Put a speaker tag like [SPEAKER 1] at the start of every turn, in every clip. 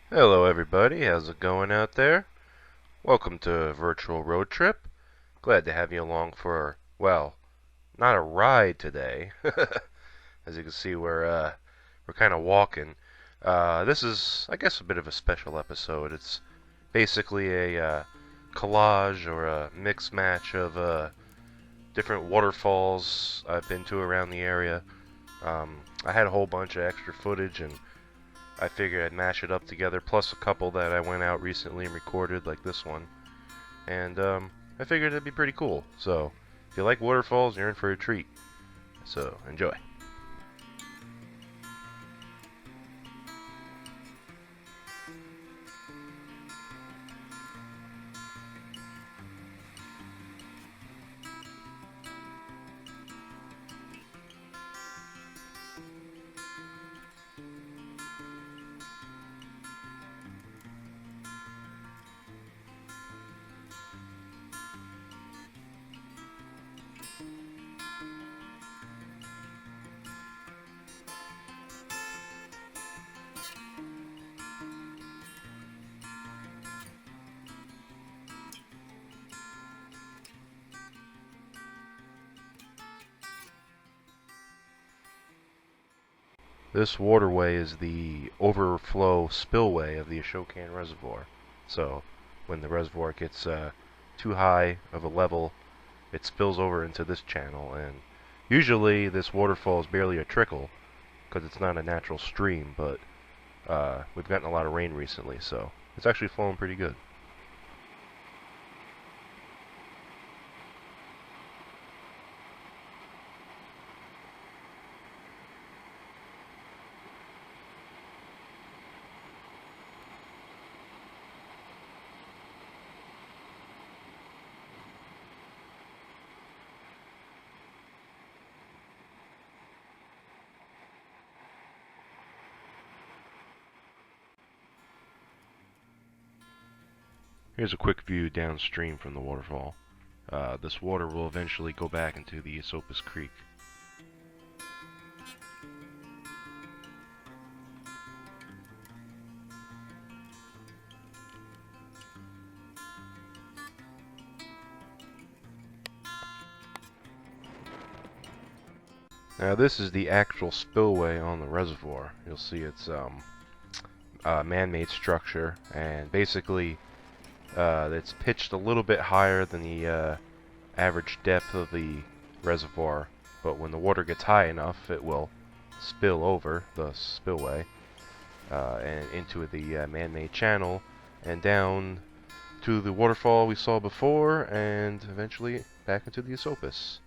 [SPEAKER 1] Hello everybody, how's it going out there? Welcome to Virtual Road Trip. Glad to have you along for, well, not a ride today. As you can see, we're kind of walking. This is, I guess, a bit of a special episode. It's basically a collage or a mix match of different waterfalls I've been to around the area. I had a whole bunch of extra footage and I figured I'd mash it up together, plus a couple that I went out recently and recorded, like this one. And I figured it'd be pretty cool. So, if you like waterfalls, you're in for a treat. So, enjoy. This waterway is the overflow spillway of the Asokan reservoir. So, when the reservoir gets too high of a level, it spills over into this channel. And usually, this waterfall is barely a trickle because it's not a natural stream. But we've gotten a lot of rain recently, so it's actually flowing pretty good. Here's a quick view downstream from the waterfall. This water will eventually go back into the Esopus Creek. Now this is the actual spillway on the reservoir. You'll see it's a man-made structure, and basically it's pitched a little bit higher than the average depth of the reservoir, but when the water gets high enough, it will spill over the spillway and into the man-made channel and down to the waterfall we saw before, and eventually back into the Esopus.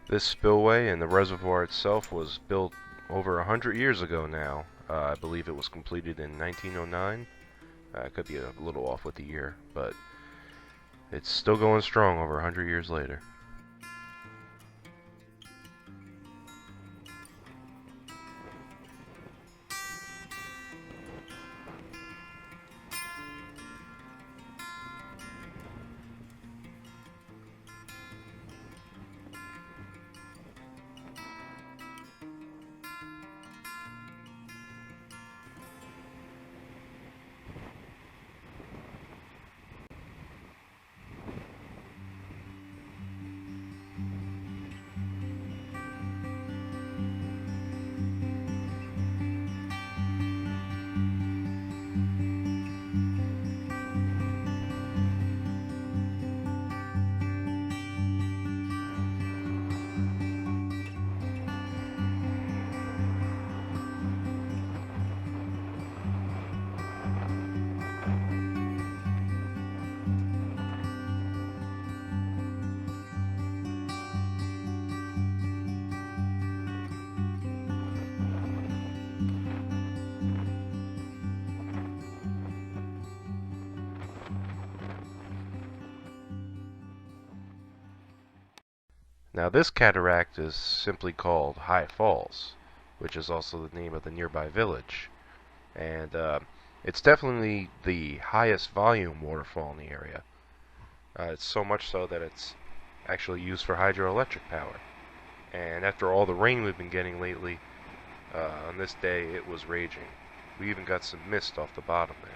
[SPEAKER 1] This spillway and the reservoir itself was built over 100 years ago now. I believe it was completed in 1909. I could be a little off with the year, but it's still going strong over 100 years later. Now this cataract is simply called High Falls, which is also the name of the nearby village. And it's definitely the highest volume waterfall in the area. It's so much so that it's actually used for hydroelectric power. And after all the rain we've been getting lately, on this day it was raging. We even got some mist off the bottom there.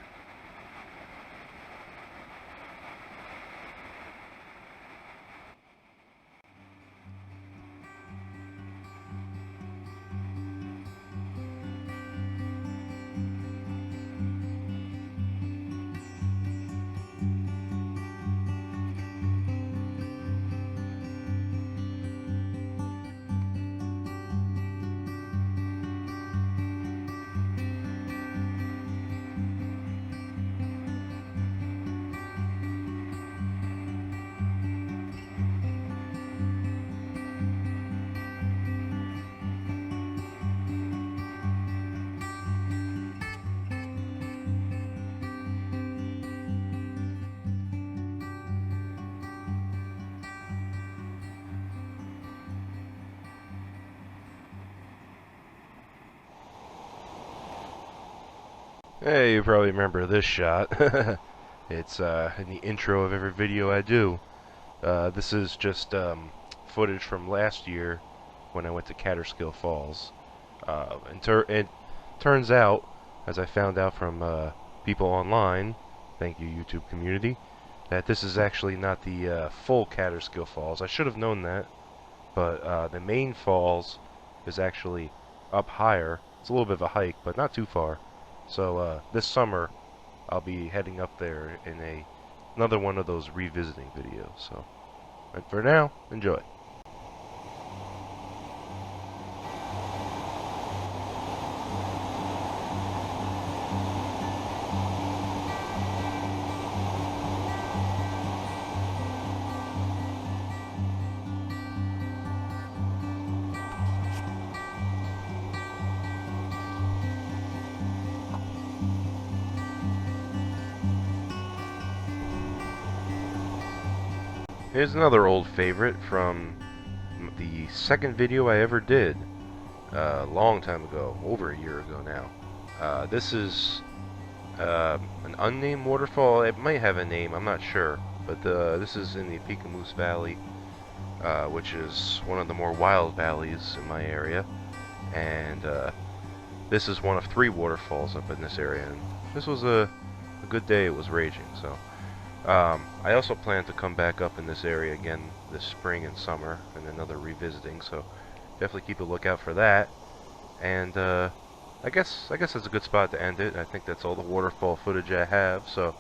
[SPEAKER 1] Hey, you probably remember this shot. It's in the intro of every video I do. This is just footage from last year when I went to Catskill Falls. It turns out, as I found out from people online, thank you YouTube community, that this is actually not the full Catskill Falls. I should have known that, but the main falls is actually up higher. It's a little bit of a hike, but not too far. So this summer, I'll be heading up there in another one of those revisiting videos. So, and for now, enjoy. Here's another old favorite from the second video I ever did, a long time ago, over a year ago now. This is an unnamed waterfall. It might have a name, I'm not sure, but this is in the Peakamoose Valley, which is one of the more wild valleys in my area, and this is one of 3 waterfalls up in this area, and this was a good day. It was raging, so I also plan to come back up in this area again this spring and summer and another revisiting, so definitely keep a lookout for that. And I guess that's a good spot to end it. I think that's all the waterfall footage I have, so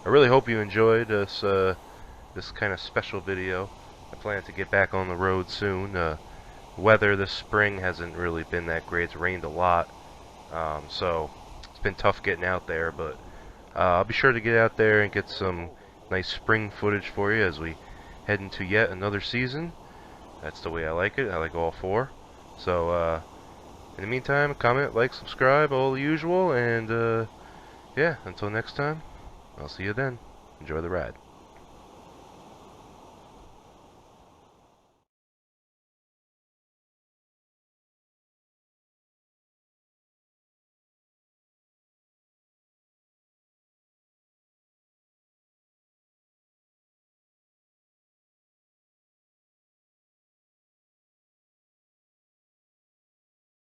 [SPEAKER 1] I really hope you enjoyed this kind of special video. I plan to get back on the road soon. Weather this spring hasn't really been that great. It's rained a lot, so it's been tough getting out there, but I'll be sure to get out there and get some nice spring footage for you as we head into yet another season. That's the way I like it. I like all 4. So, in the meantime, comment, like, subscribe, all the usual, and, yeah, until next time, I'll see you then. Enjoy the ride.